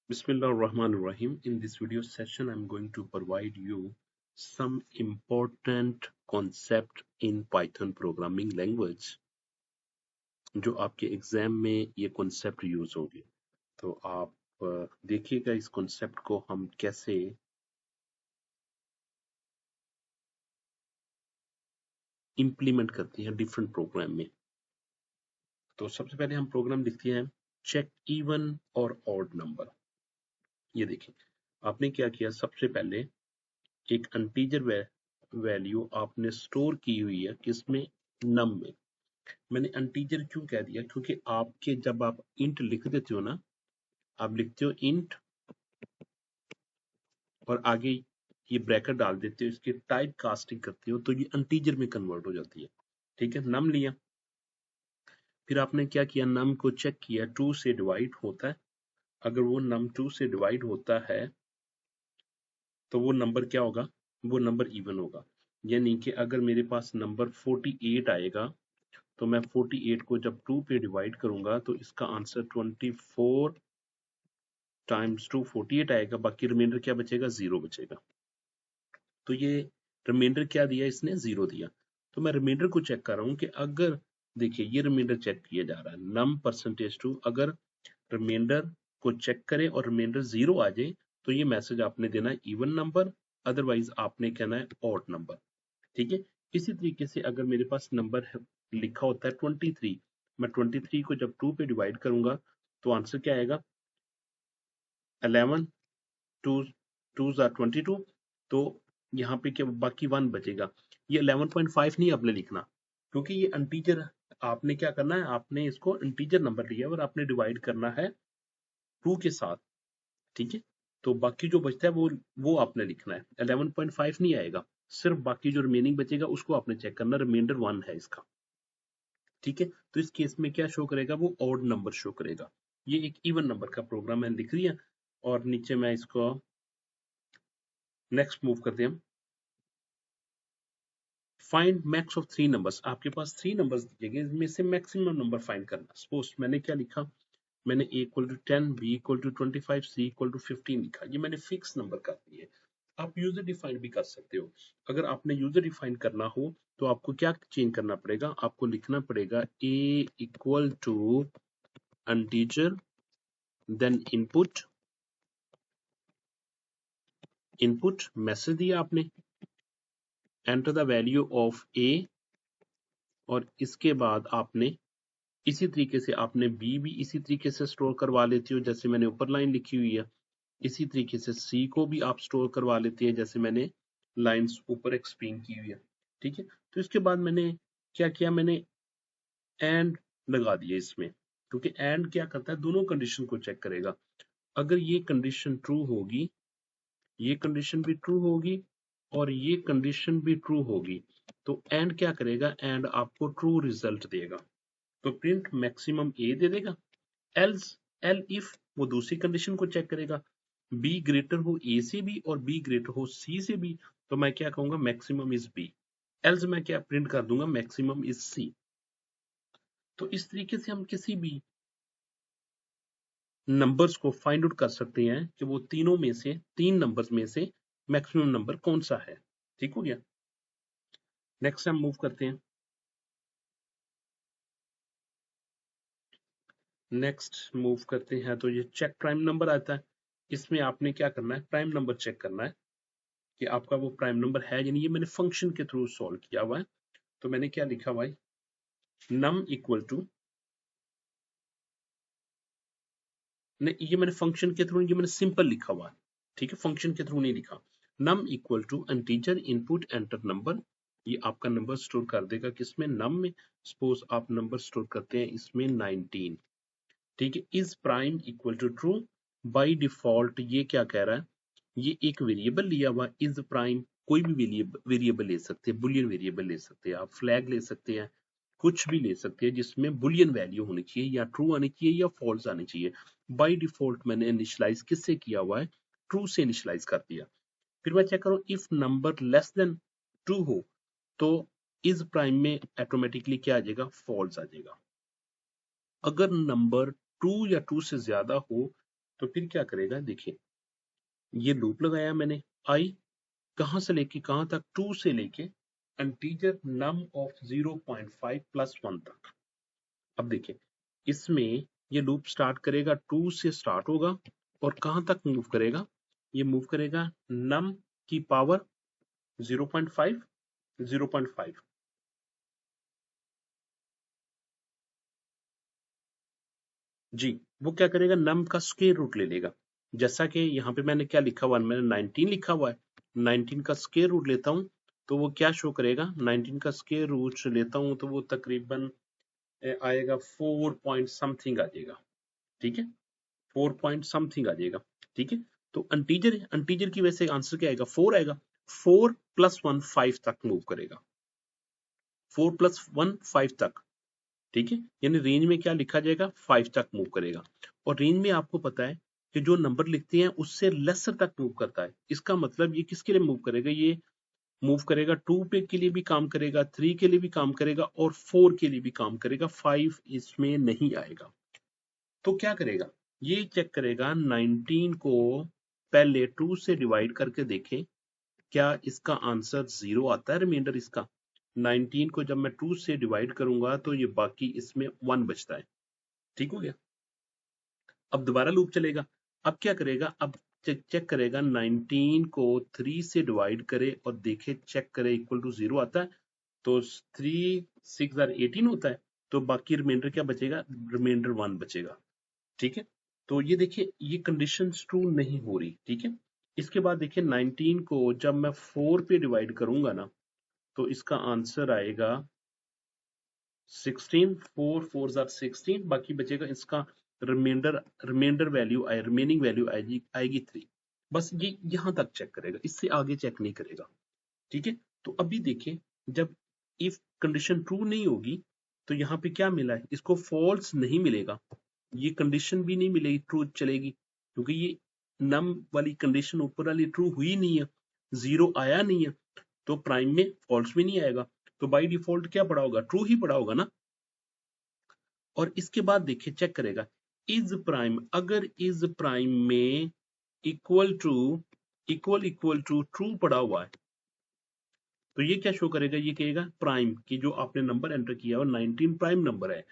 Bismillah ar-Rahman ar-Rahim. In this video session, I'm going to provide you some important concept in Python programming language जो आपके exam में ये concept use होंगे। तो आप देखिएगा इस concept को हम कैसे implement करते हैं different program में। तो सबसे पहले हम प्रोग्राम लिखते हैं check even और odd number। ये देखिए आपने क्या किया, सबसे पहले एक इंटीजर वैल्यू आपने स्टोर की हुई है किसमें, नम में। मैंने इंटीजर क्यों कह दिया, क्योंकि आपके जब आप इंट लिख देते हो ना, आप लिखते हो इंट और आगे ये ब्रैकेट डाल देते हो, इसकी टाइप कास्टिंग करते हो तो ये इंटीजर में कन्वर्ट हो जाती है। ठीक है, नम लिया, फिर आपने क्या किया, नम को चेक किया 2 से डिवाइड होता है। अगर वो नम 2 से डिवाइड होता है तो वो नंबर क्या होगा, वो नंबर इवन होगा। यानी कि अगर मेरे पास नंबर 48 आएगा तो मैं 48 को जब 2 पे डिवाइड करूंगा तो इसका आंसर 24 टाइम्स 2 48 आएगा, बाकी रिमाइंडर क्या बचेगा, 0 बचेगा। तो ये रिमाइंडर क्या दिया इसने, 0 दिया। तो मैं रिमाइंडर को चेक कर रहा हूँ कि अगर देखिए ये रिमाइंडर चेक किया जा रहा है नम परसेंटेज टू, अगर रिमाइंडर को चेक करें और रिमाइंडर 0 आ जाए तो ये मैसेज आपने देना है इवन नंबर, अदरवाइज आपने कहना है ऑड नंबर। ठीक है, इसी तरीके से अगर मेरे पास नंबर लिखा होता है 23, मैं 23 को जब 2 पे डिवाइड करूंगा तो आंसर क्या आएगा, 11 2 आर 22। तो यहाँ पे क्या बाकी 1 बचेगा। ये 11.5 नहीं आपने लिखना, क्योंकि ये इंटीजर आपने क्या करना है, आपने इसको इंटीजर नंबर लिया और आपने डिवाइड करना है 2 के साथ। ठीक है, तो बाकी जो बचता है वो आपने लिखना है, 11.5 नहीं आएगा, सिर्फ बाकी जो रिमेनिंग बचेगा उसको आपने चेक करना, रिमाइंडर 1 है इसका। ठीक है, तो इस केस में क्या शो करेगा, वो ऑड नंबर शो करेगा। ये एक इवन नंबर का प्रोग्राम है, लिख दिया और नीचे मैं इसको नेक्स्ट मूव करते हैं। फाइंड मैक्स ऑफ 3 नंबर्स, आपके पास 3 नंबर्स दिए गए, इसमें से मैक्सिमम नंबर फाइंड करना। सपोज मैंने क्या लिखा, मैंने a equal to 10, b equal to 25, c equal to 15 लिखा। ये मैंने फिक्स नंबर कर दिए। आप यूजर डिफाइंड भी कर सकते हो। अगर आपने यूजर डिफाइंड करना हो तो आपको क्या चेंज करना पड़ेगा, आपको लिखना पड़ेगा a equal to integer, then input message दिया आपने, enter the value of a, और इसके बाद आपने इसी तरीके से आपने बी भी इसी तरीके से स्टोर करवा लेती हो जैसे मैंने ऊपर लाइन लिखी हुई है। इसी तरीके से सी को भी आप स्टोर करवा लेते हैं जैसे मैंने लाइंस ऊपर एक्सप्लेन की हुई है। ठीक है, तो इसके बाद मैंने क्या किया, मैंने एंड लगा दिया इसमें, क्योंकि एंड क्या करता है, दोनों कंडीशन को चेक करेगा। अगर ये कंडीशन ट्रू होगी, ये कंडीशन भी ट्रू होगी और ये कंडीशन भी ट्रू होगी, तो एंड क्या करेगा, एंड आपको ट्रू रिजल्ट देगा। तो प्रिंट मैक्सिमम ए दे देगा। एल्स एल इफ वो दूसरी कंडीशन को चेक करेगा, बी ग्रेटर हो ए से भी और बी ग्रेटर हो सी से भी, तो मैं क्या कहूंगा, मैक्सिमम इज बी। एल्स मैं क्या प्रिंट कर दूंगा, मैक्सिमम इज सी। तो इस तरीके से हम किसी भी नंबर्स को फाइंड आउट कर सकते हैं कि वो तीनों में से, 3 नंबर्स में से मैक्सिमम नंबर कौन सा है। ठीक हो गया, नेक्स्ट हम मूव करते हैं। तो ये चेक प्राइम नंबर आता है। इसमें आपने क्या करना है, प्राइम नंबर चेक करना है कि आपका वो प्राइम नंबर है, यानी ये मैंने फंक्शन के थ्रू सॉल्व किया हुआ है। तो मैंने क्या लिखा हुआ है, नम इक्वल टू, नहीं ये मैंने फंक्शन के थ्रू, ये मैंने सिंपल लिखा हुआ है। ठीक है, फंक्शन के थ्रू नहीं लिखा। Num equal to integer input enter number, ये आपका नंबर स्टोर कर देगा किसमें, नम में। सपोज आप नंबर स्टोर करते हैं इसमें 19। ठीक है, is prime equal to true. By default ये क्या कह रहा है, ये एक वेरिएबल लिया हुआ इज प्राइम, कोई भी वेरिएबल ले सकते हैं, बुलियन वेरिएबल ले सकते हैं, आप फ्लैग ले सकते हैं, कुछ भी ले सकते हैं जिसमें बुलियन वैल्यू होनी चाहिए, या ट्रू आनी चाहिए या फॉल्स आनी चाहिए। बाय डिफॉल्ट मैंने इनिशियलाइज किससे किया हुआ है, ट्रू से इनिशियलाइज कर दिया। फिर मैं चेक करूं, इफ नंबर लेस देन 2 हो तो इज प्राइम में ऑटोमेटिकली क्या आ जाएगा, फॉल्स आ जाएगा। अगर नंबर 2 या 2 से ज्यादा हो तो फिर क्या करेगा, देखिए ये लूप लगाया मैंने, आई कहां से लेके कहां तक, 2 से लेके इंटीजर नम ऑफ 0.5 प्लस 1 तक। अब देखिए इसमें ये लूप स्टार्ट करेगा, 2 से स्टार्ट होगा और कहां तक मूव करेगा, ये मूव करेगा नम की पावर 0.5 0.5। जी, वो क्या करेगा, नम का स्क्वायर रूट ले लेगा। जैसा कि यहाँ पे मैंने क्या लिखा हुआ है, मैंने 19 लिखा हुआ है, 19 का स्क्वायर रूट लेता हूँ तो वो क्या शो करेगा, 19 का स्क्वायर रूट लेता हूँ तो वो तकरीबन आएगा 4 पॉइंट समथिंग आ जाएगा। ठीक है, 4 पॉइंट समथिंग आ जाएगा। ठीक है, तो इंटीजर इंटीजर की वजह से आंसर क्या आएगा, 4 आएगा। 4 प्लस 1 5 तक मूव करेगा, 4 प्लस 1 5 तक। ठीक है, यानी रेंज में क्या लिखा जाएगा, 5 तक मूव करेगा। और रेंज में आपको पता है कि जो नंबर लिखते हैं उससे लेसर तक मूव करता है। इसका मतलब ये किसके लिए मूव करेगा, ये मूव करेगा 2 पे के लिए भी काम करेगा, 3 के लिए भी काम करेगा और 4 के लिए भी काम करेगा, 5 इसमें नहीं आएगा। तो क्या करेगा, ये चेक करेगा 19 को पहले 2 से डिवाइड करके देखें क्या इसका आंसर 0 आता है, रिमाइंडर इसका। 19 को जब मैं 2 से डिवाइड करूंगा तो ये बाकी इसमें 1 बचता है। ठीक हो गया, अब दोबारा लूप चलेगा। अब क्या करेगा, अब चेक करेगा 19 को 3 से डिवाइड करे और देखे चेक करे इक्वल टू 0 आता है तो 3 6 18 होता है, तो बाकी रिमाइंडर क्या बचेगा, रिमाइंडर 1 बचेगा। ठीक है, तो ये देखिए ये कंडीशन ट्रू नहीं हो रही। ठीक है, इसके बाद देखिए 19 को जब मैं 4 पे डिवाइड करूंगा ना तो इसका आंसर आएगा 16, 4 4 16, बाकी बचेगा इसका रिमाइंडर, रिमाइंडर वैल्यू आए, रिमेनिंग वैल्यू आएगी 3। बस ये यहां तक चेक करेगा, इससे आगे चेक नहीं करेगा। ठीक है, तो अभी देखिए जब इफ कंडीशन ट्रू नहीं होगी तो यहाँ पे क्या मिला है, इसको फॉल्स नहीं मिलेगा, ये कंडीशन भी नहीं मिलेगी, ट्रू चलेगी क्योंकि ये नम वाली कंडीशन ऊपर वाली ट्रू हुई नहीं है, 0 आया नहीं है, तो प्राइम में फॉल्स भी नहीं आएगा, तो बाय डिफॉल्ट क्या पड़ा होगा, ट्रू ही पड़ा होगा ना। और इसके बाद देखिए चेक करेगा इज प्राइम, अगर इज प्राइम में equal to equal to true पड़ा हुआ है तो ये क्या शो करेगा, ये कहेगा प्राइम की जो आपने नंबर एंटर किया और 19 प्राइम नंबर है।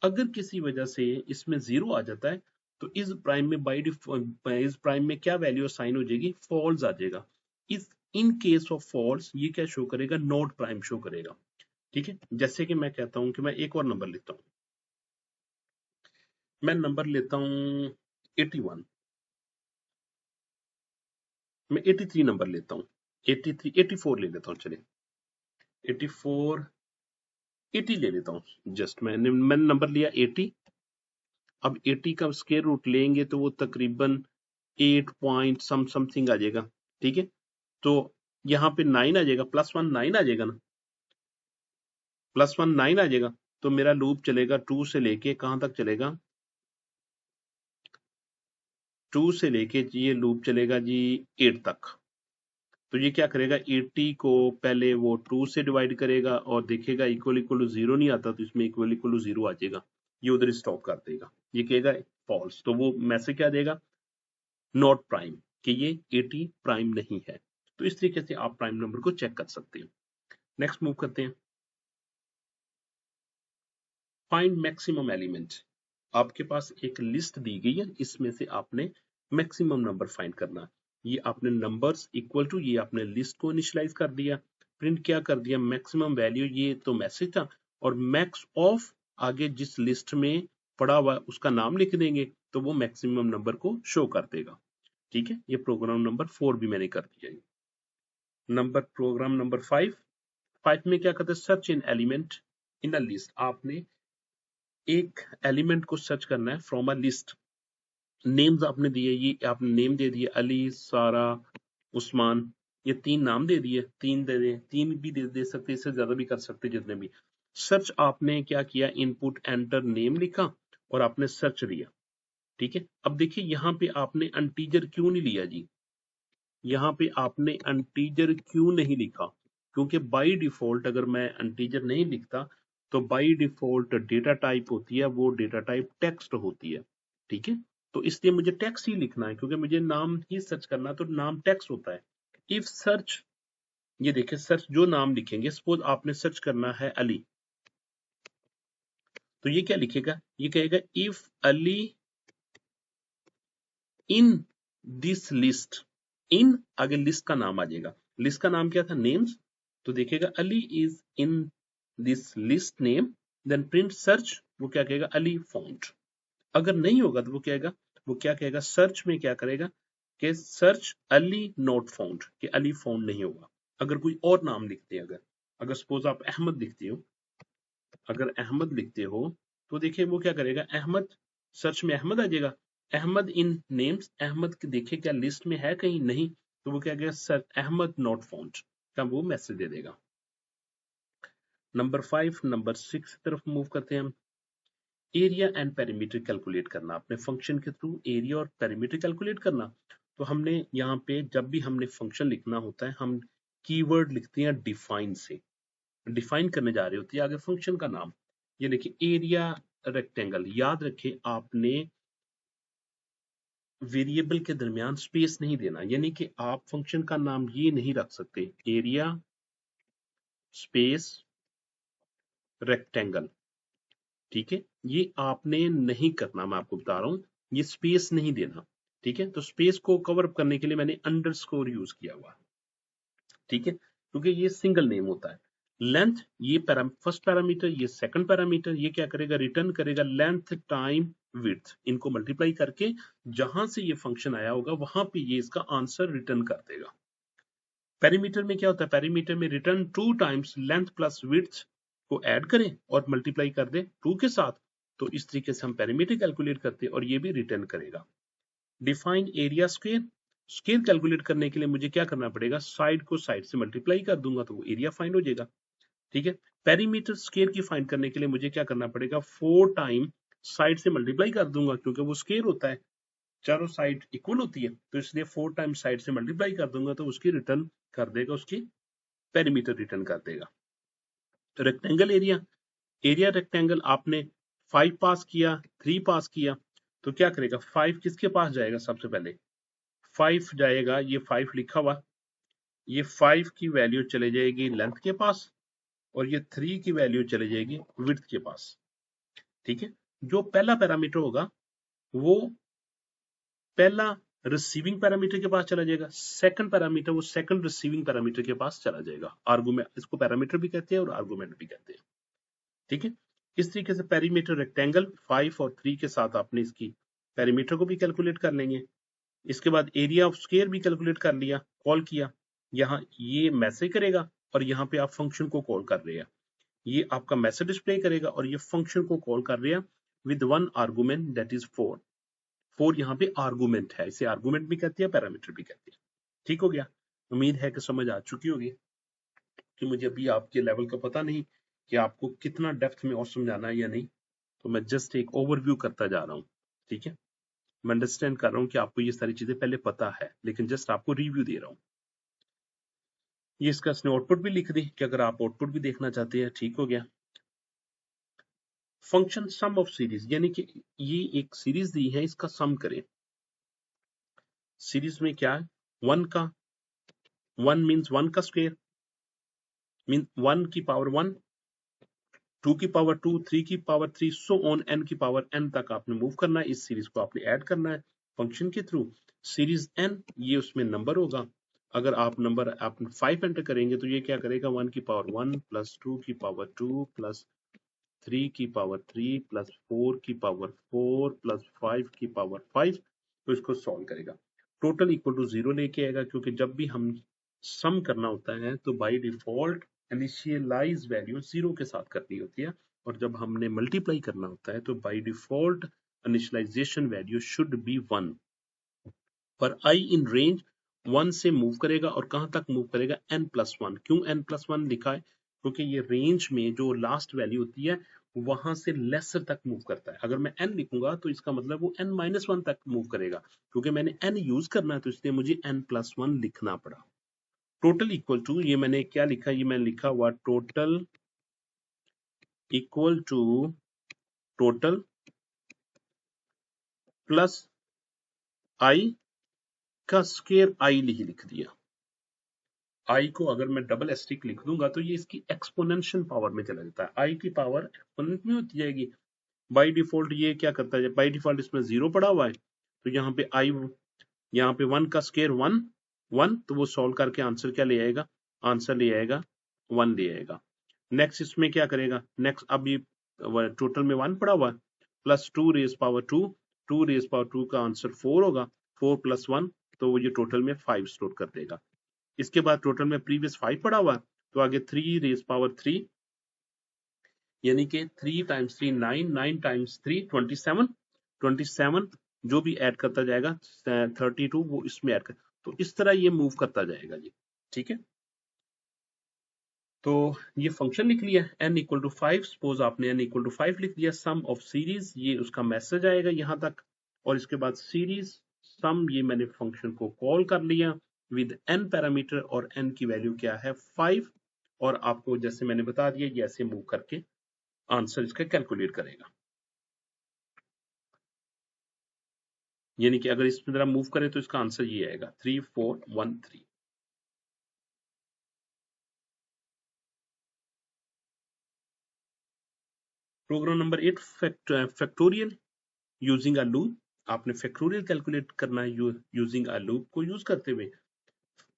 अगर किसी वजह से इसमें 0 आ जाता है तो इस प्राइम में बाई इस प्राइम में क्या वैल्यू असाइन हो जाएगी, फॉल्स आ जाएगा। इस इन केस ऑफ फॉल्स ये क्या शो करेगा, नॉट प्राइम शो करेगा। ठीक है, जैसे कि मैं कहता हूं कि मैं एक और नंबर लेता हूं, मैं नंबर लेता हूं 81, मैं 83 नंबर लेता हूं, 83 84 ले लेता हूं, चलिए 84 80 ले लेता हूं, जस्ट मैंने नंबर लिया 80। अब 80 का स्क्वायर रूट लेंगे तो वो तकरीबन 8 पॉइंट समथिंग आ जाएगा। ठीक है, तो यहाँ पे 9 आ जाएगा, प्लस 1 9 आ जाएगा ना, प्लस 1 9 आ जाएगा। तो मेरा लूप चलेगा 2 से लेके कहां तक चलेगा, 2 से लेके ये लूप चलेगा जी 8 तक। तो ये क्या करेगा, 80 को पहले वो 2 से डिवाइड करेगा और देखेगा इक्वल इक्वल टू 0 नहीं आता तो इसमें इक्वल इक्वल टू 0 आ जाएगा, ये उधर स्टॉप कर देगा, ये कहेगा फॉल्स, तो वो मैसेज क्या देगा, नॉट प्राइम, कि ये 80 प्राइम नहीं है। तो इस तरीके से आप प्राइम नंबर को चेक कर सकते हैं। नेक्स्ट मूव करते हैं, फाइंड मैक्सिमम एलिमेंट। आपके पास एक लिस्ट दी गई है, इसमें से आपने मैक्सिमम नंबर फाइंड करना। ये आपने नंबर्स इक्वल टू, ये आपने लिस्ट को इनिशियलाइज कर दिया, प्रिंट क्या कर दिया, मैक्सिमम वैल्यू, ये तो मैसेज था, और मैक्स ऑफ आगे जिस लिस्ट में पड़ा हुआ है उसका नाम लिख देंगे तो वो मैक्सिमम नंबर को शो कर देगा। ठीक है, ये प्रोग्राम नंबर 4 भी मैंने कर दिया। नंबर प्रोग्राम नंबर 5, 5 में क्या करते हैं, search in element in a list. आपने एक एलिमेंट को सर्च करना है फ्रॉम अ लिस्ट। नेम्स आपने दिए, ये आपने नेम दे दिए, अली, सारा, उस्मान, ये 3 नाम दे दिए, 3 दे दे, 3 भी दे सकते, इससे ज्यादा भी कर सकते, जितने भी। सर्च आपने क्या किया, इनपुट एंटर नेम लिखा और आपने सर्च लिया। ठीक है, अब देखिए यहाँ पे आपने इंटीजर क्यों नहीं लिया जी, यहाँ पे आपने इंटीजर क्यों नहीं लिखा, क्योंकि बाय डिफॉल्ट अगर मैं इंटीजर नहीं लिखता तो बाय डिफॉल्ट डेटा टाइप होती है वो डेटा टाइप टेक्स्ट होती है। ठीक है, तो इसलिए मुझे टेक्स्ट ही लिखना है, क्योंकि मुझे नाम ही सर्च करना है, तो नाम टेक्स्ट होता है। इफ सर्च, ये देखिए सर्च जो नाम लिखेंगे, सपोज आपने सर्च करना है अली, तो ये क्या लिखेगा, ये कहेगा if Ali in this list, in आगे लिस्ट का नाम आ जाएगा, लिस्ट का नाम क्या था, नेम्स, तो देखेगा Ali is in this list name, then print search, वो क्या कहेगा, अली फाउंड। अगर नहीं होगा तो वो क्या कहेगा, सर्च में क्या करेगा कि सर्च अली नॉट फाउंड, कि अली फाउंड नहीं होगा। अगर कोई और नाम लिखते हैं, अगर अगर सपोज आप अहमद लिखते हो, अगर अहमद लिखते हो, तो देखिए वो क्या करेगा, अहमद सर्च में अहमद आ जाएगा, अहमद इन नेम्स, अहमद के देखे क्या लिस्ट में है कहीं, नहीं, तो वो क्या कहेगा, सर अहमद नॉट फाउंड का वो मैसेज दे देगा। नंबर 5, नंबर 6 तरफ मूव करते हैं हम। एरिया एंड पेरीमीटर कैलकुलेट करना, अपने फंक्शन के थ्रू एरिया और पेरीमीटर कैलकुलेट करना। तो हमने यहाँ पे जब भी हमने फंक्शन लिखना होता है, हम कीवर्ड लिखते हैं डिफाइन से, डिफाइन करने जा रहे होती है आगे फंक्शन का नाम। ये देखिए एरिया रेक्टेंगल, याद रखें आपने वेरिएबल के दरमियान स्पेस नहीं देना, यानी कि आप फंक्शन का नाम ये नहीं रख सकते एरिया स्पेस रेक्टेंगल, ठीक है, ये आपने नहीं करना, मैं आपको बता रहा हूं, ये स्पेस नहीं देना, ठीक है। तो स्पेस को कवर अप करने के लिए मैंने अंडरस्कोर यूज किया हुआ, ठीक है, क्योंकि ये सिंगल नेम होता है। लेंथ, ये फर्स्ट पैरामीटर, ये सेकंड पैरामीटर, ये क्या करेगा, रिटर्न करेगा लेंथ टाइम विड्थ, इनको मल्टीप्लाई करके जहां से ये फंक्शन आया होगा वहां पे ये इसका आंसर रिटर्न कर देगा। पेरीमीटर में क्या होता है, पेरीमीटर में return 2 times length plus width को ऐड करें और मल्टीप्लाई कर दे 2 के साथ, तो इस तरीके से हम पेरीमीटर कैलकुलेट करते हैं और ये भी रिटर्न करेगा। Define area square, square calculate करने के लिए मुझे क्या करना पड़ेगा, साइड को साइड से मल्टीप्लाई कर दूंगा तो वो एरिया फाइंड हो जाएगा, ठीक है। पेरीमीटर स्क्वायर की फाइंड करने के लिए मुझे क्या करना पड़ेगा, 4 टाइम साइड से मल्टीप्लाई कर दूंगा, क्योंकि वो स्क्वायर होता है, चारों साइड इक्वल होती है, तो इसलिए 4 टाइम साइड से मल्टीप्लाई कर दूंगा तो उसकी रिटर्न कर देगा, उसकी पेरीमीटर रिटर्न कर देगा। तो रेक्टेंगल एरिया, एरिया रेक्टेंगल आपने 5 पास किया, 3 पास किया, तो क्या करेगा, 5 किसके पास जाएगा, सबसे पहले 5 जाएगा, ये 5 लिखा हुआ, ये 5 की वैल्यू चले जाएगी लेंथ के पास, और ये 3 की वैल्यू चले जाएगी विड्थ के पास, ठीक है। जो पहला पैरामीटर होगा वो पहला रिसीविंग पैरामीटर के पास चला जाएगा, सेकंड पैरामीटर वो सेकंड रिसीविंग पैरामीटर के पास चला जाएगा। आर्गुमेंट, इसको पैरामीटर भी कहते हैं और आर्गुमेंट भी कहते हैं, ठीक है। इस तरीके से पेरीमीटर रेक्टेंगल 5 और 3 के साथ आपने इसकी पेरीमीटर को भी कैलकुलेट कर लेंगे। इसके बाद एरिया ऑफ स्क्वायर भी कैलकुलेट कर लिया, कॉल किया, यहाँ ये मैसेज करेगा और यहाँ पे आप फंक्शन को कॉल कर रहे हैं, ये आपका मैसेज डिस्प्ले करेगा और ये फंक्शन को कॉल कर रहे हैं with one argument that is 4। 4 यहाँ पे आर्गुमेंट है, इसे आर्गुमेंट भी कहते हैं, पैरामीटर भी कहते हैं, ठीक हो गया। उम्मीद है कि समझ आ चुकी होगी, कि मुझे अभी आपके लेवल का पता नहीं कि आपको कितना डेप्थ में और समझाना है या नहीं, तो मैं जस्ट एक ओवरव्यू करता जा रहा हूँ, ठीक है। मैं अंडरस्टैंड कर रहा हूँ कि आपको ये सारी चीजें पहले पता है, लेकिन जस्ट आपको रिव्यू दे रहा हूँ। ये इसका इसने आउटपुट भी लिख दी कि अगर आप आउटपुट भी देखना चाहते हैं, ठीक हो गया। फंक्शन सम ऑफ सीरीज, यानी कि ये एक सीरीज दी है, इसका सम करें। सीरीज में क्या है, 1 का, 1 मीन्स 1 का स्क्वायर, मीन 1 की पावर 1, 2 की पावर 2, 3 की पावर 3, सो ऑन n की पावर n तक आपने मूव करना है, इस सीरीज को आपने ऐड करना है फंक्शन के थ्रू। सीरीज n, ये उसमें नंबर होगा, अगर आप नंबर आप 5 एंटर करेंगे तो ये क्या करेगा, 1 की पावर 1 प्लस 2 की पावर 2 प्लस 3 की पावर 3 प्लस 4 की पावर 4 प्लस 5 की पावर 5, तो इसको सॉल्व करेगा, टोटल इक्वल टू 0 लेके आएगा, क्योंकि जब भी हम सम करना होता है तो बाय डिफॉल्ट इनिशियलाइज वैल्यू 0 के साथ करनी होती है, और जब हमने मल्टीप्लाई करना होता है तो by default initialisation value should be 1, पर आई इन रेंज 1 से मूव करेगा, और कहां तक मूव करेगा, n+1। क्यों n+1 लिखा है, क्योंकि ये रेंज में जो लास्ट वैल्यू होती है वहां से लेसर तक मूव करता है। अगर मैं n लिखूंगा तो इसका मतलब वो n-1 तक मूव करेगा, क्योंकि मैंने n यूज करना है तो इसलिए मुझे n+1 लिखना पड़ा। टोटल इक्वल टू, ये मैंने क्या लिखा, ये मैंने लिखा हुआ total equal to total plus i का स्क्वायर आई लिख दिया। आई को अगर मैं डबल एस्टिक लिख दूंगा तो ये इसकी एक्सपोनेंशियल पावर में चला जाता है, आई की पावर एक्सपोनेंट में होती जाएगी। बाय डिफॉल्ट ये क्या करता है, बाय डिफॉल्ट इसमें 0 पड़ा हुआ है, तो यहाँ पे आई, यहाँ पे 1 का स्क्वायर 1 1, तो वो सॉल्व करके आंसर क्या ले आएगा, आंसर ले आएगा 1 ले आएगा। नेक्स्ट इसमें क्या करेगा, नेक्स्ट अब ये टोटल में 1 पड़ा हुआ है, plus 2 raise power 2, 2 raise power 2 का आंसर 4 होगा, 4 प्लस 1, तो वो ये टोटल में 5 स्टोर कर देगा। इसके बाद टोटल में प्रीवियस 5 पड़ा हुआ है, तो आगे 3 रेज पावर 3, यानी कि 3 टाइम्स 3 9, 9 टाइम्स 3 27, 27 जो भी ऐड करता जाएगा 32 वो इसमें ऐड कर, तो इस तरह ये मूव करता जाएगा जी। ठीक है, तो ये फंक्शन लिख लिया n इक्वल टू 5, सपोज आपने n इक्वल टू 5 लिख दिया, सम ऑफ सीरीज, ये उसका मैसेज आएगा यहाँ तक, और इसके बाद सीरीज सम, ये मैंने फंक्शन को कॉल कर लिया विद n पैरामीटर, और n की वैल्यू क्या है 5, और आपको जैसे मैंने बता दिया ये ऐसे मूव करके आंसर इसका कैलकुलेट करेगा। यानी कि अगर इस तरह मूव करें तो इसका आंसर ये आएगा 3 4 1 3। Program number 8 factorial using a loop, आपने फैक्टोरियल कैलकुलेट करना है यूजिंग अ लूप को यूज करते हुए,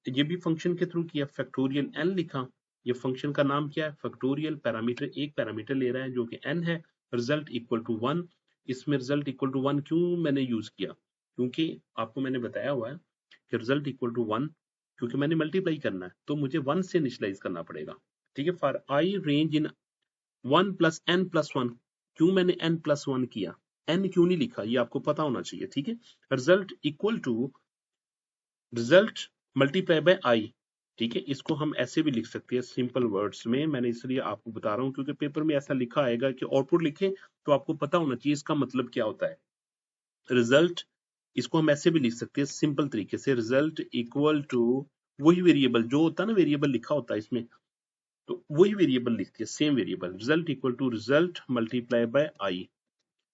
ये भी फंक्शन के थ्रू किया, फैक्टोरियल n लिखा, ये फंक्शन का नाम क्या है फैक्टोरियल, पैरामीटर एक पैरामीटर ले रहा है जो कि n है, रिजल्ट इक्वल टू 1, इसमें रिजल्ट इक्वल टू 1 क्यों मैंने यूज किया, क्योंकि आपको मैंने बताया हुआ है कि रिजल्ट इक्वल टू 1, क्योंकि मैंने मल्टीप्लाई करना है तो मुझे 1 से इनिशियलाइज करना पड़ेगा। ठीक है, for I range in 1 plus n plus 1, क्यों मैंने n प्लस 1 किया, n क्यों नहीं लिखा, ये आपको पता होना चाहिए। ठीक है, result equal to result multiply by i. ठीक है, इसको हम ऐसे भी लिख सकते हैं सिंपल वर्ड्स में, मैंने इसलिए आपको बता रहा हूँ क्योंकि पेपर में ऐसा लिखा आएगा कि आउटपुट लिखे, तो आपको पता होना चाहिए इसका मतलब क्या होता है। रिजल्ट, इसको हम ऐसे भी लिख सकते हैं सिंपल तरीके से, रिजल्ट इक्वल टू वही वेरिएबल जो होता है ना, वेरिएबल लिखा होता है इसमें, तो वही वेरिएबल लिखती है, same variable, result equal to result multiply by i.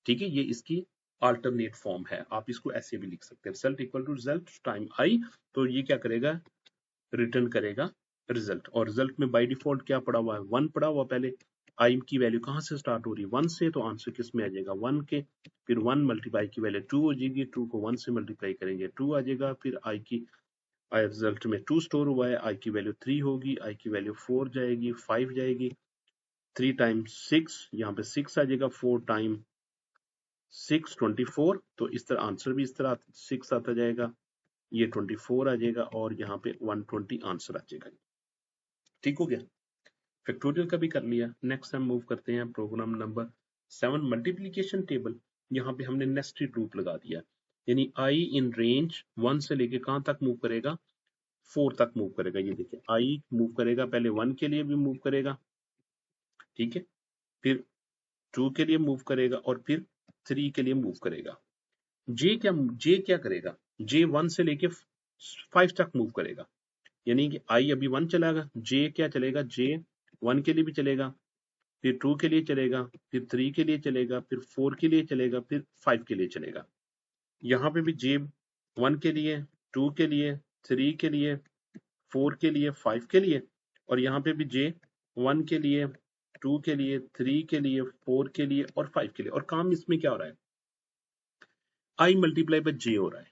ठीक है, ये इसकी अल्टरनेट फॉर्म है, आप इसको ऐसे भी लिख सकते हैं, result equal to result time I, तो ये क्या करेगा, रिटर्न करेगा रिजल्ट, और रिजल्ट में बाय डिफॉल्ट क्या पड़ा हुआ है 1 पड़ा हुआ, पहले आई की वैल्यू कहाँ से स्टार्ट हो रही है 1 से, तो आंसर किस में आ जाएगा 1 के, फिर 1 मल्टीप्लाई की वैल्यू 2 हो जाएगी, 2 को 1 से मल्टीप्लाई करेंगे 2 आ जाएगा, फिर आई की आई रिजल्ट में 2 स्टोर हुआ है, आई की वैल्यू 3 होगी, आई की वैल्यू 4 जाएगी, 5 जाएगी, 3 टाइम्स 6, यहाँ पे 6 आ जाएगा, 4 टाइम 6 24, तो इस तरह आंसर भी इस तरह 6 आता जाएगा, ये 24 आ जाएगा, और यहाँ पे 120 आंसर आ जाएगा। ठीक हो गया, फैक्टोरियल का भी कर लिया। नेक्स्ट हम मूव करते हैं प्रोग्राम नंबर 7 मल्टीप्लिकेशन टेबल, यहाँ पे हमने नेस्टेड लूप लगा दिया, यानी आई इन रेंज 1 से लेके कहाँ तक मूव करेगा 4 तक मूव करेगा, ये देखिए आई मूव करेगा, पहले 1 के लिए भी मूव करेगा, ठीक है, फिर 2 के लिए मूव करेगा, और फिर 3 के लिए मूव करेगा। जे क्या करेगा, जे 1 से लेके 5 तक मूव करेगा, यानी कि आई अभी 1 चलेगा, जे क्या चलेगा, जे 1 के लिए भी चलेगा, फिर 2 के लिए चलेगा, फिर 3 के लिए चलेगा, फिर 4 के लिए चलेगा, फिर 5 के लिए चलेगा। यहाँ पे भी जे 1 के लिए, 2 के लिए, 3 के लिए, 4 के लिए, 5 के लिए, और यहाँ पे भी जे 1 के लिए, 2 के लिए, 3 के लिए, 4 के लिए, और 5 के लिए, और काम इसमें क्या हो रहा है, आई मल्टीप्लाई बाय जे हो रहा है,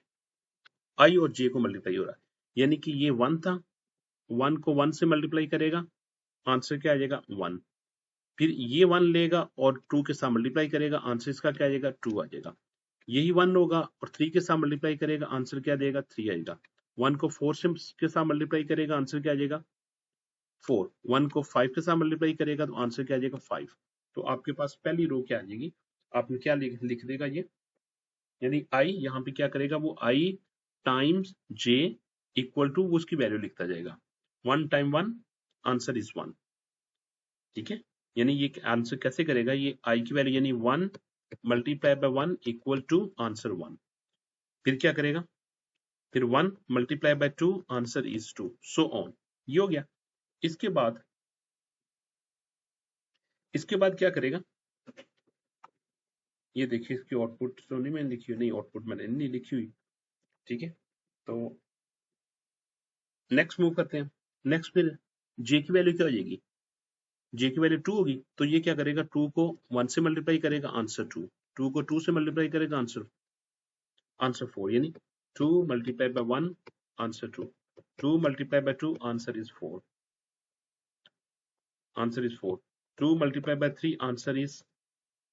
आई और जे को मल्टीप्लाई हो रहा है, यानी कि ये 1 था, 1 को 1 से मल्टीप्लाई करेगा, आंसर क्या आ जाएगा 1, फिर ये 1 लेगा और 2 के साथ मल्टीप्लाई करेगा, आंसर इसका क्या आ जाएगा 2 आ जाएगा, यही 1 होगा और 3 के साथ मल्टीप्लाई करेगा, आंसर क्या देगा 3 आएगा, 1 को 4 से के साथ मल्टीप्लाई करेगा, आंसर क्या आ जाएगा 4, 1 को 5 के साथ मल्टीप्लाई करेगा तो आंसर क्या आ जाएगा 5, तो आपके पास पहली रो क्या आ जाएगी, आपने क्या लिख देगा ये, यानी आई यहाँ पे क्या करेगा, वो आई टाइम्स जे इक्वल टू उसकी वैल्यू लिखता जाएगा, 1 टाइम 1 आंसर इज 1। ठीक है, यानी ये आंसर कैसे करेगा, ये आई की वैल्यू यानी 1 multiply by 1 equal to answer 1, फिर क्या करेगा, फिर 1 multiply by 2 answer is 2, so on, ये हो गया। इसके बाद क्या करेगा, ये देखिए इसकी आउटपुट तो नहीं मैंने लिखी हुई, नहीं आउटपुट मैंने नहीं लिखी हुई, ठीक है, तो नेक्स्ट मूव करते हैं। नेक्स्ट फिर जे की वैल्यू क्या हो जाएगी, जे की वैल्यू 2 होगी, तो ये क्या करेगा, 2 को 1 से मल्टीप्लाई करेगा, आंसर 2, 2 को 2 से मल्टीप्लाई करेगा, आंसर 4, यानी 2 multiply by 1 answer 2, 2 multiply by 2 answer is 4, answer is 4, 2 multiply by 3 answer is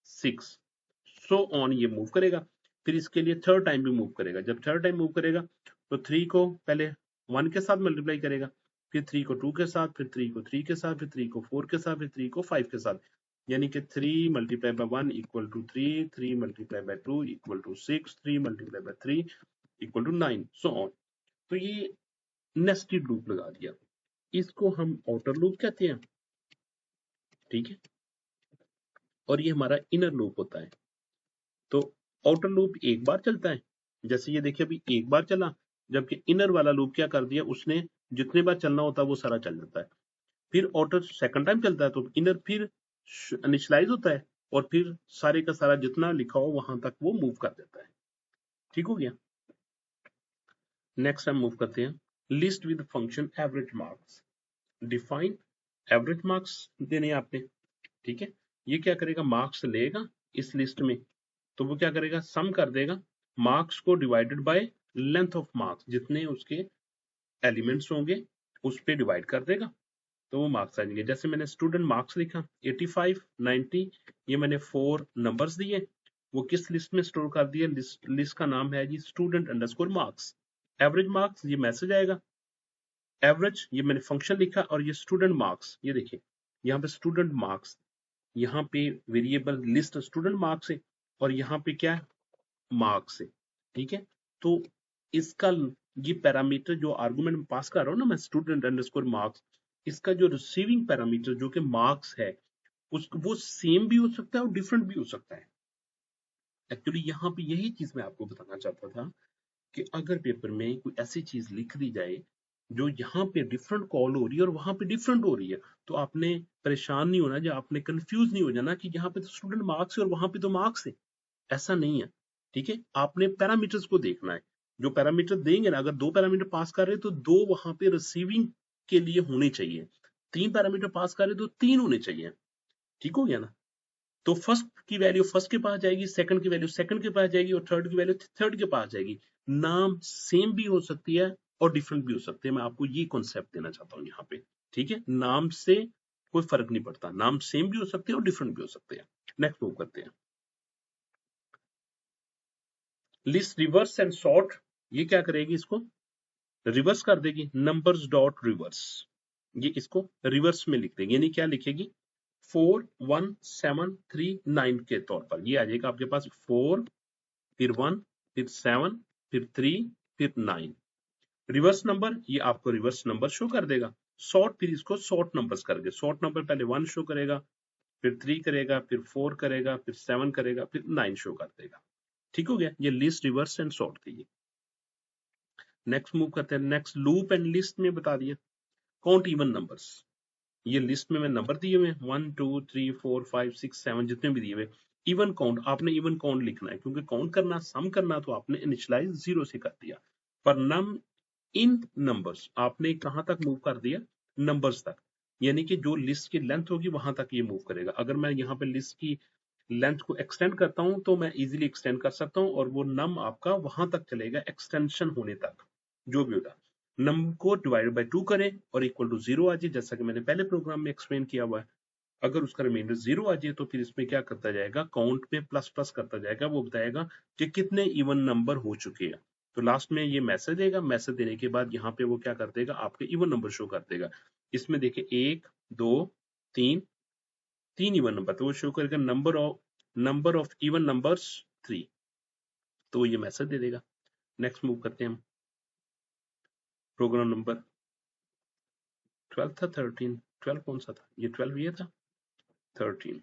6, so on ये मूव करेगा। फिर इसके लिए थर्ड टाइम भी मूव करेगा, जब थर्ड टाइम मूव करेगा तो 3 को पहले 1 के साथ मल्टीप्लाई करेगा, फिर 3 को 2 के साथ, फिर 3 को 3 के साथ, फिर 3 को 4 के साथ, फिर 3 को 5 के साथ, यानी कि 3 multiply by 1 equal to 3, 3 multiply by 2 equal to 6, 3 multiply by 3 equal to 9, so on. तो ये नेस्टेड लूप लगा दिया, इसको हम आउटर लूप कहते हैं, ठीक है, और ये हमारा इनर लूप होता है। तो आउटर लूप एक बार चलता है, जैसे ये देखिए अभी एक बार चला, जबकि इनर वाला लूप क्या कर दिया उसने, जितने बार चलना होता है वो सारा चल जाता है। फिर आउटर सेकंड टाइम चलता है तो इनर फिर इनिशियलाइज होता है, और फिर सारे का सारा जितना लिखा हो वहां तक वो मूव कर देता है। ठीक हो गया। नेक्स्ट हम मूव करते हैं, list with function average marks, define average marks देने हैं आपने, ठीक है। ये क्या करेगा, मार्क्स लेगा इस लिस्ट में, तो वो क्या करेगा, सम कर देगा मार्क्स को divided by length of marks, जितने उसके एलिमेंट्स होंगे उस पे डिवाइड कर देगा, तो वो मार्क्स आ जाएंगे। जैसे मैंने स्टूडेंट मार्क्स लिखा 85, 90, ये मैंने 4 नंबर्स दिए, वो किस लिस्ट में स्टोर कर दिया, लिस्ट का नाम है g student underscore marks. Average marks ये मैसेज आएगा, एवरेज ये मैंने फंक्शन लिखा, और ये स्टूडेंट मार्क्स, ये देखिए यहाँ पे स्टूडेंट मार्क्स, यहाँ पे वेरिएबल लिस्ट स्टूडेंट मार्क्स है, और यहाँ पे क्या है, मार्क्स है, ठीक है। तो इसका ये पैरामीटर जो आर्गुमेंट में पास कर रहा हूँ ना मैं, स्टूडेंट अंडरस्कोर मार्क्स, इसका जो रिसीविंग पैरामीटर जो कि मार्क्स है, वो सेम भी हो सकता है और डिफरेंट भी हो सकता है। एक्चुअली यहाँ पे यही चीज मैं आपको बताना चाहता था कि अगर पेपर में कोई ऐसी चीज लिख दी जाए जो यहाँ पे डिफरेंट कॉल हो रही है और वहां पे डिफरेंट हो रही है, तो आपने परेशान नहीं होना, जो आपने कंफ्यूज नहीं हो जाना कि यहाँ पे तो स्टूडेंट मार्क्स है और वहां पे तो मार्क्स है, ऐसा नहीं है, ठीक है। आपने पैरामीटर्स को देखना है, जो पैरामीटर देंगे ना, अगर 2 पैरामीटर पास कर रहे हैं तो 2 वहां पे रिसीविंग के लिए होने चाहिए, 3 पैरामीटर पास कर रहे हैं तो 3 होने चाहिए, ठीक हो गया ना। तो फर्स्ट की वैल्यू फर्स्ट के पास जाएगी, सेकंड की वैल्यू सेकंड के पास जाएगी, और थर्ड की वैल्यू थर्ड के पास जाएगी। नाम सेम भी हो सकती है और डिफरेंट भी हो सकते हैं, मैं आपको ये कॉन्सेप्ट देना चाहता हूँ यहाँ पे, ठीक है। नाम से कोई फर्क नहीं पड़ता, नाम सेम भी हो सकते हैं और डिफरेंट भी हो सकते हैं। नेक्स्ट मूव करते हैं, लिस्ट रिवर्स एंड सॉर्ट, ये क्या करेगी, इसको रिवर्स कर देगी, नंबर्स डॉट रिवर्स, ये इसको रिवर्स में लिख देगी, यानी क्या लिखेगी, 4 1 7 3 9 के तौर पर ये आ जाएगा आपके पास, 4 फिर 1 फिर 7 फिर 3 फिर 9, रिवर्स नंबर ये आपको रिवर्स नंबर शो कर देगा। सॉर्ट फिर इसको सॉर्ट नंबर्स करके, सॉर्ट नंबर पहले 1 शो करेगा, फिर 3 करेगा, फिर 4 करेगा, फिर 7 करेगा, फिर 9 शो कर देगा। ठीक हो गया, ये लिस्ट रिवर्स एंड सॉर्ट थी। नेक्स्ट मूव करते हैं, नेक्स्ट लूप एंड लिस्ट में बता दिया, काउंट इवन नंबर्स, ये लिस्ट में मैं नंबर दिए हुए 1 2 3 4 5 6 7 जितने भी दिए हुए, इवन काउंट, आपने इवन काउंट लिखना है, क्योंकि काउंट करना सम करना तो आपने इनिशियलाइज 0 से कर दिया, पर नम इन नंबर्स आपने कहां तक मूव कर दिया, नंबर्स तक, यानी कि जो लिस्ट की लेंथ होगी वहां तक ये मूव करेगा। अगर मैं यहाँ पे लिस्ट की लेंथ को एक्सटेंड करता हूं तो मैं इजीली एक्सटेंड कर सकता हूं, और वो नम आपका वहां तक चलेगा एक्सटेंशन होने तक, जो भी होगा। नम को डिवाइड बाय 2 करें और इक्वल टू 0 आ जाए, जैसा कि मैंने पहले प्रोग्राम में एक्सप्लेन किया हुआ है। अगर उसका रिमाइंडर 0 आ जाए तो फिर इसमें क्या करता जाएगा, काउंट में प्लस प्लस करता जाएगा, वो बताएगा कि कितने इवन नंबर हो चुके हैं। तो लास्ट में ये मैसेज देगा, मैसेज देने के बाद यहाँ पे वो क्या कर देगा, आपके इवन नंबर शो कर देगा। इसमें देखिए 1 2 3 3 इवन नंबर, तो वो शो करेगा नंबर ऑफ इवन नंबर्स 3, तो ये मैसेज दे देगा। नेक्स्ट मूव करते हैं हम, प्रोग्राम नंबर 12 था 13, 12 कौन सा था, ये 12 ये था 13।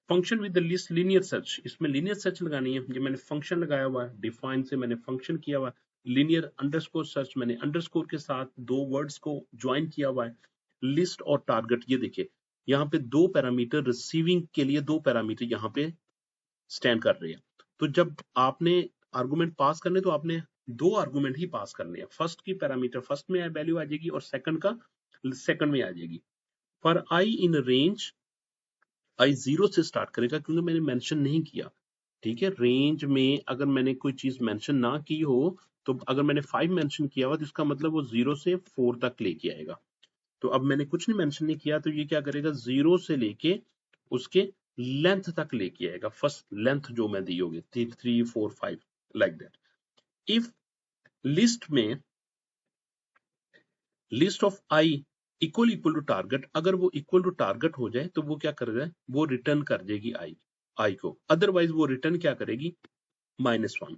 Function with the list linear search, इसमें लीनियर सर्च लगानी है, ये मैंने फंक्शन लगाया हुआ है, डिफाइन से मैंने फंक्शन किया हुआ है, लीनियर अंडरस्कोर सर्च मैंने अंडरस्कोर के साथ 2 वर्ड्स को ज्वाइन किया हुआ है, लिस्ट और टारगेट, ये देखिए यहाँ पे 2 पैरामीटर रिसीविंग के लिए 2 पैरामीटर यहाँ पे स्टैंड कर रहे हैं। तो जब आपने आर्गुमेंट पास करने तो आपने दो आर्गुमेंट ही पास करने हैं। फर्स्ट की पैरामीटर फर्स्ट में वैल्यू आ जाएगी और सेकंड का सेकंड में आ जाएगी। फॉर आई इन रेंज, आई 0 से स्टार्ट करेगा क्योंकि मैंने मेंशन नहीं किया। ठीक है, रेंज में अगर मैंने कोई चीज मेंशन ना की हो, तो अगर मैंने 5 मेंशन किया हुआ तो इसका मतलब वो 0 से 4 तक लेके आएगा। तो अब मैंने कुछ नहीं मेंशन नहीं किया, तो ये क्या करेगा, 0 से लेके उसके लेंथ तक लेके आएगा। फर्स्ट लेंथ जो मैं दी होगी 3 4 5 लाइक दैट। इफ लिस्ट में list of I equal to target, अगर वो इक्वल टू टारगेट हो जाए तो वो क्या करेगा, वो रिटर्न कर देगी आई को। अदरवाइज वो रिटर्न क्या करेगी, -1।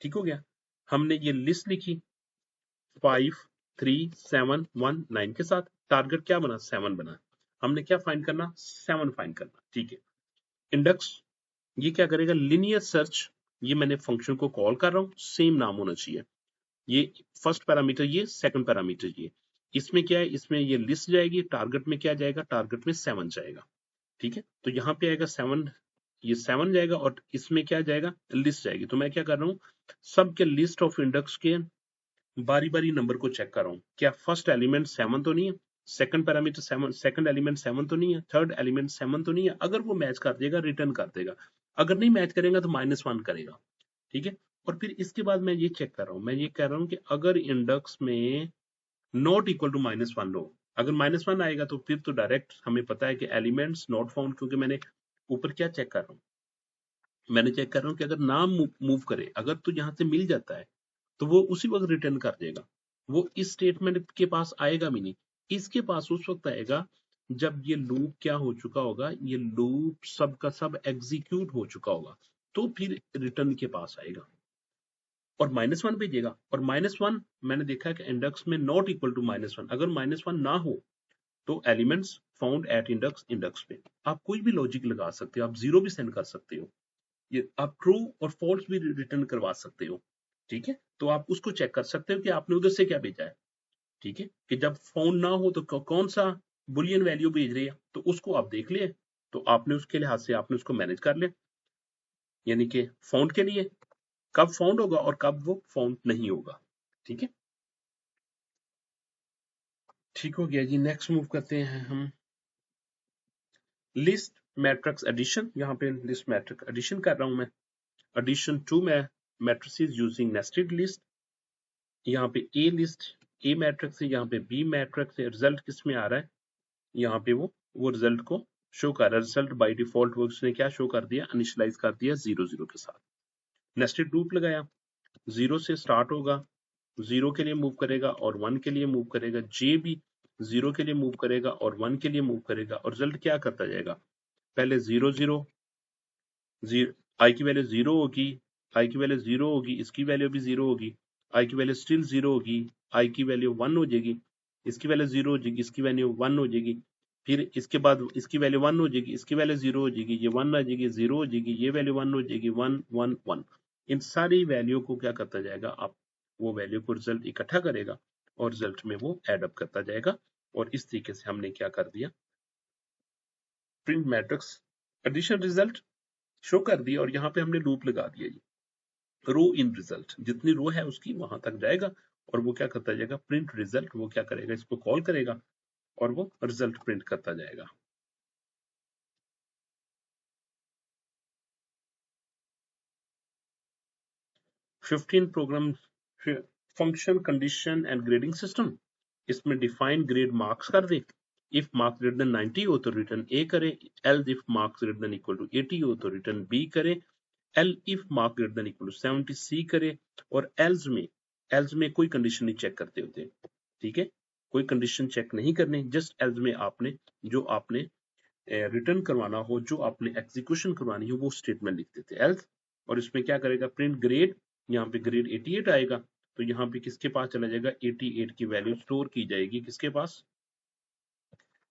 ठीक हो गया। हमने ये लिस्ट लिखी 5 3 7 1 9 के साथ, टारगेट क्या बना, 7 बना। हमने क्या फाइंड करना, 7 फाइंड करना। ठीक है, इंडेक्स ये क्या करेगा, लिनियर सर्च, ये मैंने फंक्शन को कॉल कर रहा हूं, सेम नाम होना चाहिए। ये फर्स्ट पैरामीटर, ये सेकंड पैरामीटर, ये इसमें क्या है, इसमें ये लिस्ट जाएगी, टारगेट में क्या जाएगा, टारगेट में 7 जाएगा। ठीक है, तो यहाँ पे आएगा 7, ये 7 जाएगा और इसमें क्या जाएगा, लिस्ट जाएगी। तो मैं क्या कर रहा हूँ, सबके लिस्ट ऑफ इंडेक्स के बारी बारी नंबर को चेक कर रहा हूँ, क्या फर्स्ट एलिमेंट 7 तो नहीं है, सेकंड पैरामीटर 7, सेकंड एलिमेंट 7 तो नहीं है, थर्ड एलिमेंट 7 तो नहीं है। अगर वो मैच कर देगा रिटर्न कर देगा, अगर नहीं मैच करेगा तो -1 करेगा। ठीक है, और फिर इसके बाद मैं ये चेक कर रहा हूँ, मैं ये कह रहा हूँ कि अगर इंडेक्स में नॉट इक्वल टू -1 हो, अगर -1 आएगा तो फिर तो डायरेक्ट हमें पता है कि एलिमेंट्स नॉट फाउंड, क्योंकि मैंने ऊपर क्या चेक कर रहा हूँ, मैंने चेक कर रहा हूँ कि अगर नाम मूव करे, अगर तो यहाँ से मिल जाता है तो वो उसी वक्त रिटर्न कर देगा। वो इस स्टेटमेंट के पास आएगा भी नहीं, इसके पास उस वक्त आएगा जब ये लूप क्या हो चुका होगा, ये लूप सब का सब एग्जीक्यूट हो चुका होगा, तो फिर रिटर्न के पास आएगा और -1 भेजेगा। और -1 मैंने देखा है कि इंडेक्स में नॉट इक्वल टू -1, अगर -1 ना हो तो elements found at index, index पे आप कोई भी लॉजिक लगा सकते हो, आप 0 भी सेंड कर सकते हो, ये आप ट्रू और फॉल्स भी रिटर्न करवा सकते हो। ठीक है, तो आप उसको चेक कर सकते हो कि आपने उधर से क्या भेजा है। ठीक है, कि जब फाउंड ना हो तो कौन सा बुलियन वैल्यू भेज रही है, तो उसको आप देख लिए, तो आपने उसके लिहाज से आपने उसको मैनेज कर लिया। यानी कि फाउंड के लिए कब फाउंड होगा और कब वो फाउंड नहीं होगा। ठीक है, ठीक हो गया जी। नेक्स्ट मूव करते हैं हम लिस्ट मैट्रिक्स एडिशन। यहाँ पे लिस्ट मैट्रिक्स एडिशन कर रहा हूं मैं, addition two matrices using nested list. यहाँ पे ए लिस्ट, ए मैट्रिक्स है, यहाँ पे बी मैट्रिक्स है, रिजल्ट किस में आ रहा है, यहाँ पे वो रिजल्ट को शो कर रहा है। रिजल्ट बाय डिफॉल्ट वो उसने क्या शो कर दिया, इनिशियलाइज कर दिया 0 0 के साथ। नेस्टेड लूप लगाया, 0 से स्टार्ट होगा, 0 के लिए मूव करेगा और 1 के लिए मूव करेगा, जे भी 0 के लिए मूव करेगा और 1 के लिए मूव करेगा, और रिजल्ट क्या करता जाएगा, पहले 0 0 0, आई की वैल्यू 0 होगी, आई की वैल्यू 0 होगी, इसकी वैल्यू भी 0 होगी, आई की वैल्यू स्टिल 0 होगी, आई की वैल्यू 1 हो जाएगी, इसकी वैल्यू 0 हो जाएगी, इसकी वैल्यू 1 हो जाएगी, फिर इसके बाद इसकी वैल्यू 1 हो जाएगी, इसकी वैल्यू 0 हो जाएगी, ये 1 आ जाएगी, 0 हो जाएगी, ये वैल्यू 1 हो जाएगी, 1 1 1। इन सारी वैल्यू को क्या करता जाएगा, आप वो वैल्यू को रिजल्ट इकट्ठा करेगा और रिजल्ट में वो एड अप करता जाएगा। और इस तरीके से हमने क्या कर दिया, print matrix addition result show कर दिया और यहाँ पे हमने लूप लगा दिया जी, रो इन रिजल्ट, जितनी रो है उसकी वहां तक जाएगा और वो क्या करता जाएगा, प्रिंट रिजल्ट, वो क्या करेगा, इसको कॉल करेगा और वो रिजल्ट प्रिंट करता जाएगा। Fifteen program function condition and grading system, इसमें डिफाइन ग्रेड मार्क्स कर दे, इफ मार्क्स ग्रेटर देन 90 हो तो रिटर्न ए करे, else if marks greater than equal to 80 हो तो रिटर्न बी करे, elif mark greater than equal to 70 C करे, और एल्स में कोई कंडीशन नहीं चेक करते होते। ठीक है, कोई कंडीशन चेक नहीं करनी, जस्ट एल्स में आपने जो आपने रिटर्न करवाना हो, जो आपने एग्जीक्यूशन करवानी हो, वो स्टेटमेंट लिख देते एल्स। और इसमें क्या करेगा, प्रिंट ग्रेड, यहाँ पे ग्रेड 88 आएगा, तो यहाँ पे किसके पास चला जाएगा, 88 की वैल्यू स्टोर की जाएगी किसके पास,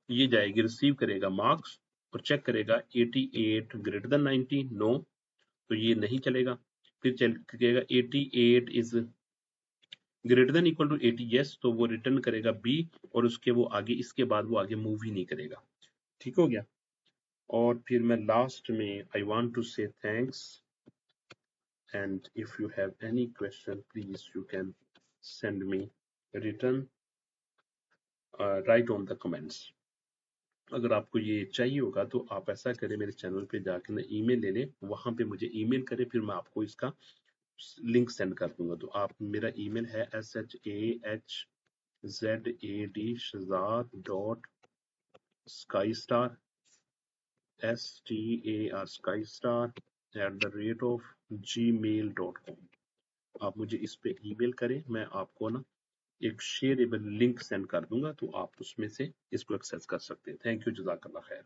ये जाएगी, रिसीव करेगा मार्क्स और चेक करेगा 88 ग्रेटर देन 90, नो, तो ये नहीं चलेगा। फिर चलेगा 88 is greater than equal to 80, yes, तो वो रिटर्न करेगा बी, और उसके वो आगे, इसके बाद वो आगे मूव ही नहीं करेगा। ठीक हो गया। और फिर मैं लास्ट में आई वांट टू से thanks and if you have any question, please you can send me written right on the comments. अगर आपको ये चाहिए होगा तो आप ऐसा करें, मेरे चैनल पे जाकर ना ईमेल ले लें, वहां पे मुझे ईमेल करें, फिर मैं आपको इसका लिंक सेंड कर दूंगा। तो आप, मेरा ईमेल है shahzad.skystar star@gmail.com। आप मुझे इस पे ईमेल करें, मैं आपको ना एक शेयरेबल लिंक सेंड कर दूंगा, तो आप उसमें से इसको एक्सेस कर सकते हैं। थैंक यू, जज़ाकल्लाह खैर।